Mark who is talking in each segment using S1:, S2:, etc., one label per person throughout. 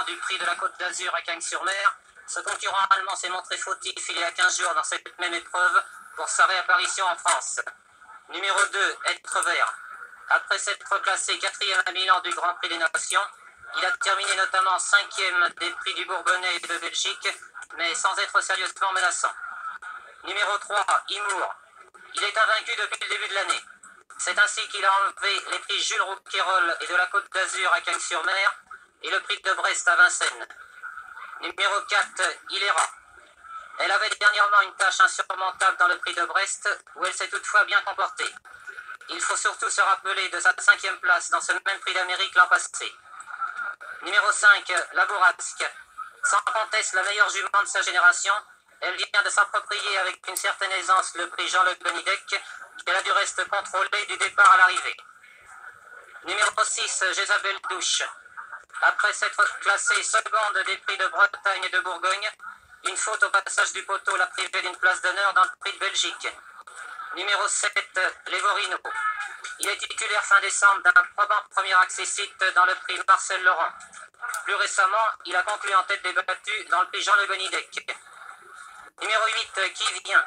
S1: du prix de la Côte d'Azur à Cagnes-sur-Mer, ce concurrent allemand s'est montré fautif il y a 15 jours dans cette même épreuve pour sa réapparition en France. Numéro 2, Être Vert. Après s'être classé 4e à Milan du Grand Prix des Nations, il a terminé notamment 5e des prix du Bourbonnais et de Belgique, mais sans être sérieusement menaçant. Numéro 3, Imour. Il est invaincu depuis le début de l'année. C'est ainsi qu'il a enlevé les prix Jules Rouquayrol et de la Côte d'Azur à Cagnes-sur-Mer et le prix de Brest à Vincennes. Numéro 4, Ilera. Elle avait dernièrement une tâche insurmontable dans le prix de Brest, où elle s'est toutefois bien comportée. Il faut surtout se rappeler de sa 5e place dans ce même prix d'Amérique l'an passé. Numéro 5, la Bourrasque. Sans conteste la meilleure jument de sa génération, elle vient de s'approprier avec une certaine aisance le prix Jean-Luc Benidek, qu'elle a du reste contrôlé du départ à l'arrivée. Numéro 6, Jézabel Douche. Après s'être classée seconde des prix de Bretagne et de Bourgogne, une faute au passage du poteau l'a privée d'une place d'honneur dans le prix de Belgique. Numéro 7, Levorino. Il est titulaire fin décembre d'un probant premier accessite dans le prix Marcel Laurent. Plus récemment, il a conclu en tête des battus dans le prix Jean-Le Benidek. Numéro 8, Qui vient.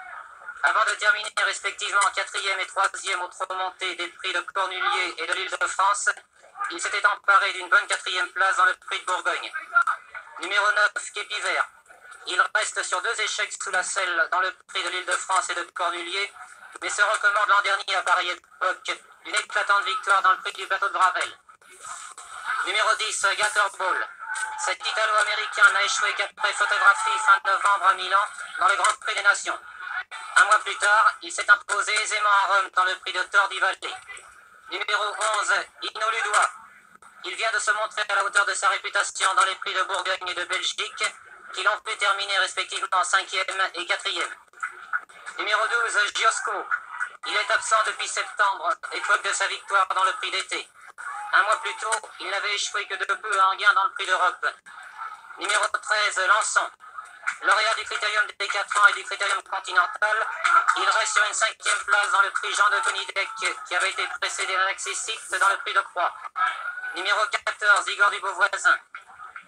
S1: Avant de terminer respectivement 4e et 3e aux trois montées des prix de Cornulier et de l'Île-de-France, il s'était emparé d'une bonne 4e place dans le prix de Bourgogne. Numéro 9, Képi Vert. Il reste sur 2 échecs sous la selle dans le prix de l'Île-de-France et de Cornulier, mais se recommande l'an dernier à pareille époque d'une éclatante victoire dans le prix du bateau de Gravel. Numéro 10, Gatherball. Cet Italo-Américain n'a échoué qu'après photographie fin novembre à Milan dans le Grand Prix des Nations. Un mois plus tard, il s'est imposé aisément à Rome dans le prix de Tordi Valley. Numéro 11, Hino Ludois. Il vient de se montrer à la hauteur de sa réputation dans les prix de Bourgogne et de Belgique, qui l'ont pu terminer respectivement 5e et 4e. Numéro 12, Giosco. Il est absent depuis septembre, époque de sa victoire dans le prix d'été. Un mois plus tôt, il n'avait échoué que de peu à Anguin dans le prix d'Europe. Numéro 13, Lançon. Lauréat du Critérium des 4 ans et du Critérium continental, il reste sur une 5e place dans le prix Jean de Benidek, qui avait été précédé d'un accessite dans le prix de Croix. Numéro 14, Igor du Beauvoisin.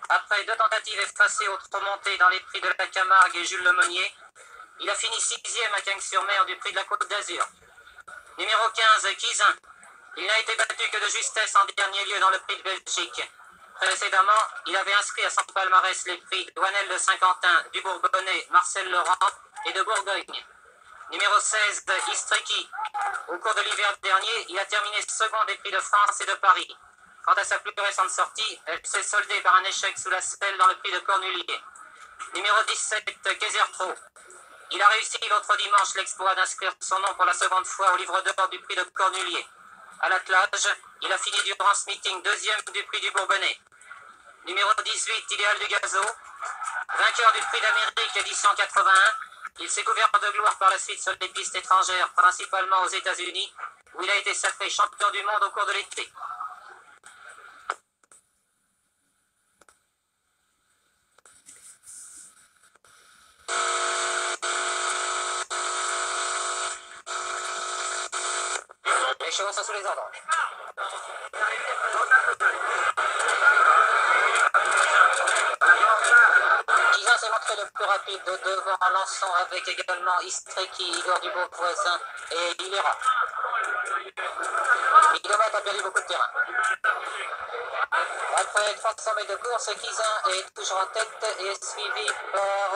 S1: Après 2 tentatives effacées aux 3 montées dans les prix de la Camargue et Jules Lemonnier, il a fini 6e à Cagnes-sur-Mer du prix de la Côte d'Azur. Numéro 15, Kizin. Il n'a été battu que de justesse en dernier lieu dans le prix de Belgique. Précédemment, il avait inscrit à son palmarès les prix Douanel de Saint-Quentin, du Bourbonnais, Marcel Laurent et de Bourgogne. Numéro 16, Istreki. Au cours de l'hiver dernier, il a terminé second des prix de France et de Paris. Quant à sa plus récente sortie, elle s'est soldée par un échec sous la selle dans le prix de Cornulier. Numéro 17, Kézertro. Il a réussi l'autre dimanche l'exploit d'inscrire son nom pour la seconde fois au livre d'or du prix de Cornulier. À l'attelage, il a fini durant ce meeting 2e du prix du Bourbonnais. Numéro 18, Idéal du Gazo. Vainqueur du prix d'Amérique édition 81, il s'est couvert de gloire par la suite sur les pistes étrangères, principalement aux États-Unis, où il a été sacré champion du monde au cours de l'été. Les chevaux sont sous les ordres. Kizin s'est montré le plus rapide devant Lançon avec également Istreki, Igor du Beauvoisin et Ilera. Idomat a perdu beaucoup de terrain. Après 300 mètres de course, Kizin est toujours en tête et est suivi par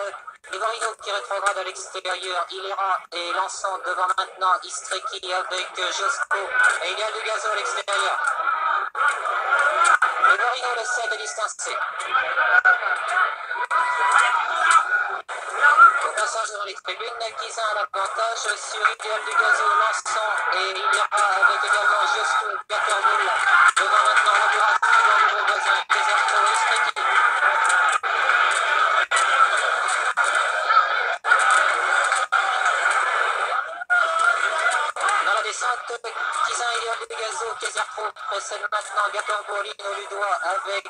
S1: Levorino qui rétrograde à l'extérieur, Ilera et Lançon devant maintenant Istreki avec Giosco et Idéal du Gazo à l'extérieur. Levorino le 7 est distancé. Au passage devant les tribunes, Kizin a l'avantage sur Idéal du Gazo, Lançon et Ilera avec également Giosco et Gatherball devant maintenant la Bourrasque, Igor du Beauvoisin, Kézertro et Istreki. Dans la descente, Kizin et Idéal du Gazo, Kézertro précèdent maintenant Gatherball, Hino Ludois avec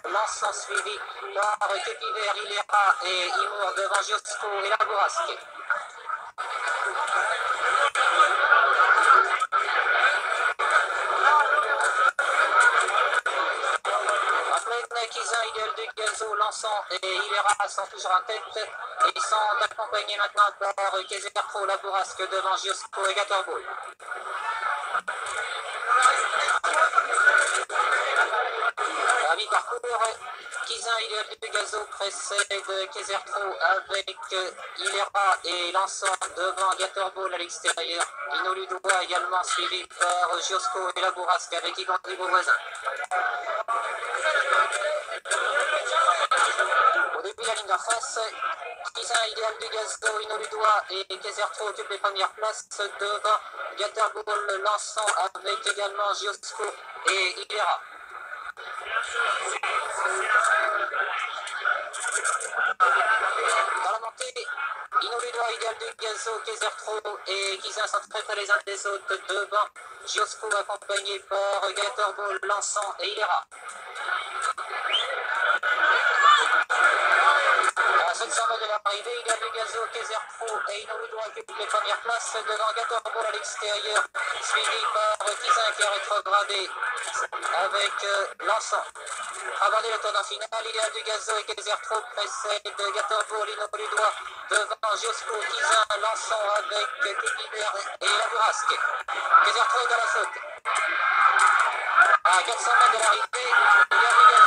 S1: Lançon suivi par Képi Vert, Ilera et Imour devant Giosco et la Bourrasque. Rappelez Bonnet, Kizin, Idéal du Gazo, Lançon et Hilera sont toujours en tête. Et ils sont accompagnés maintenant par Kézertro, La Bourrasque devant Giosco et Gatorboul. À mi-parcours, Kizin, Idéal du Gazo précède Kézertro avec Hilera et Lançon devant Gatorboul à l'extérieur. Lino Ludois également suivi par Giosco et La Bourrasque avec Yvan Voisin. Au début de la ligne d'en face, Kizin, Idéal du Gazo, Hino Ludois et Kézertro occupent les premières places devant Gatorboul, Lançon avec également Giosco et Hilera. Dans la montée, Hino Ludois, Idéal du Gazo, Kézertro et Kizin sont très près les uns des autres devant Giosco accompagné par Gatorboul, Lançon et Hilera. À 700 mètres de l'arrivée, Idéal du Gazo, Kézertro et Hino Ludois occupent les premières places devant Gatorboul à l'extérieur, suivi par Kizin qui a rétrogradé avec Lançon. Abordé le tournant final, Idéal du Gazo et Kézertro précèdent Gatorboul, Hino Ludois devant Giosco, Kizin, Lançon avec Kézibert et La Bourrasque. Kézertro est dans la faute. À 400 mètres de l'arrivée, Idéal du